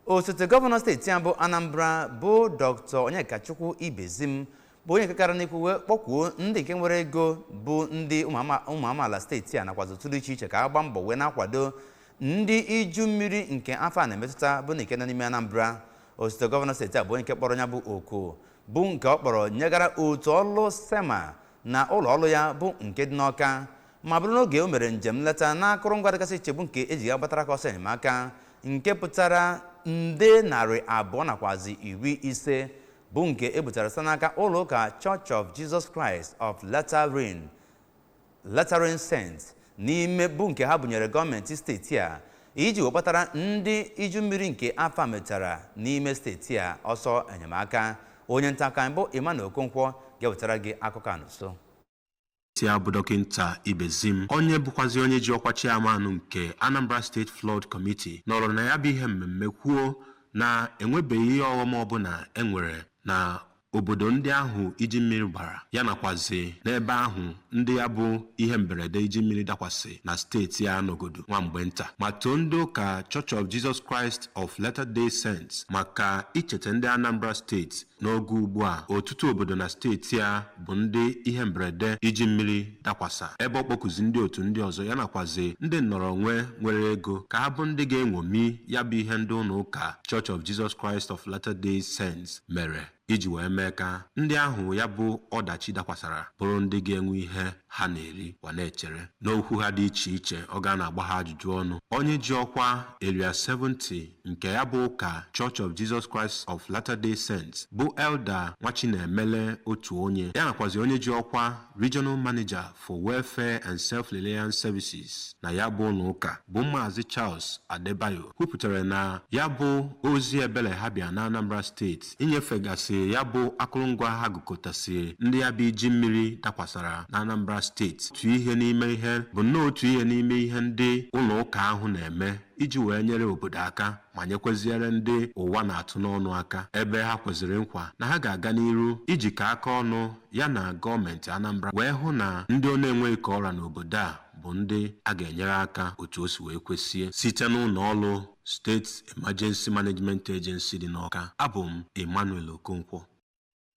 Osote gọvanọ steeti ya bụ Anambra bụ Dr. Onyekachukwu Ibezim bụ onye kekara n'ikwu wee kpọkwuo ndị nke nwere ego bụ ndị ụmụ amaala steeti a nakwazi otu dị iche iche ka agba mbọ wee na-akwado ndị iju mmiri nke afọ a na-emetụta bụ nke nọ n'ime Anambra. Osote gọvanọ steeti a bụ onye nke kpọrọ ya bụ oku bụ nke ọ kpọrọ nyegara otu ọlụ SEMA na ụlọ ọrụ ya bụ nke dị n'Ọka ma bụrụ n'oge o mere njem nleta na akụrụngwa dịgasị iche bụ nke eji ya gbatara aka ọsọ enyemaka nke pụtara nde 200 nakwazi 50 bụ nke ebutere site n'aka ụlọ ụka Church of Jesus Christ of Latter-rain Saints n'ime bụ nke ha bunyere gọọmenti steeti a iji wekpatara ndị iju mmiri nke afọ metara n'ime steeti a ọsọ enyemaka. Onye nta aka mbụ Emmanuel Okonkwo ga-ewetara gị akụkọ a n'uso. Ya bụ dọkịnta Ibezim onye bụkwazi onye ji ọkwa chairman nke Anambra State Flood Committee nọrọ na ya bụ ihe mmemme kwuo na enwebeghị ihe ọghọm ọbụla enwere na obodo ndị ahụ iji mmiri gbara ya nakwazi n'ebe ahụ ndị ya bụ ihe mberede iji mmiri dakwasị na steeti ya n'ogodo nwa mgbe nta ma too ndị ụka Church of Jesus Christ of Latter-day Saints maka icheta ndị Anambra steeti n'oge ugbu a ọtụtụ obodo na steeti ya bụ ndị ihe mberede iji mmiri dakwasa ebe ọ kpọkuzi ndị otu ndị ọzọ ya nakwazi ndị nnọrọ onwe nwere ego ka ha bụ ndị ga-enwomi ya bụ ihe ndị ụlọ ụka Church of Jesus Christ of Latter-day Saints mere iji wee mee ka ndị ahụ ya bụ ọdachi dakwasara bụrụ ndị ga-enwe ihe ha na-eri wa na-echere. N'okwu ha dị iche iche ọ ga na-agba ha ajụjụ ọnụ onye ji ọkwa Area 70 nke ya bụ ụka Church of Jesus Christ of Latter-day Saints bụ Elder Nwachinemele otu onye ya nakwazi onye ji ọkwa Regional Manager for Welfare and Self-Reliance Services na ya bụ ụlọ ụka bụ Maazị Charles Adebayo kwupụtara na ya bụ ozi ebere ha bịa na Anambra steeti inyefegasị ya bụ akụrụngwa ha gụkọtasịrị ndị ya bụ iji mmiri dakwasara na Anambra steeti otu ihe n'ime ihe ndị ụlọ ụka ahụ na-eme iji wee nyere obodo aka ma nyekweziere ndị ụwa na-atụ n'ọnụ aka ebe ha kweziri nkwa na ha ga-aga n'iru ijikọ aka ọnụ ya na gọọmenti Anambra wee hụ na ndị ọ na-enweghị ka ọra n'obodo a bụ ndị a ga-enyere aka otu o si wee kwesịe site n'ụlọ ọrụ State Emergency Management Agency dị n'Ọka. Abụ m Emmanuel Okonkwo.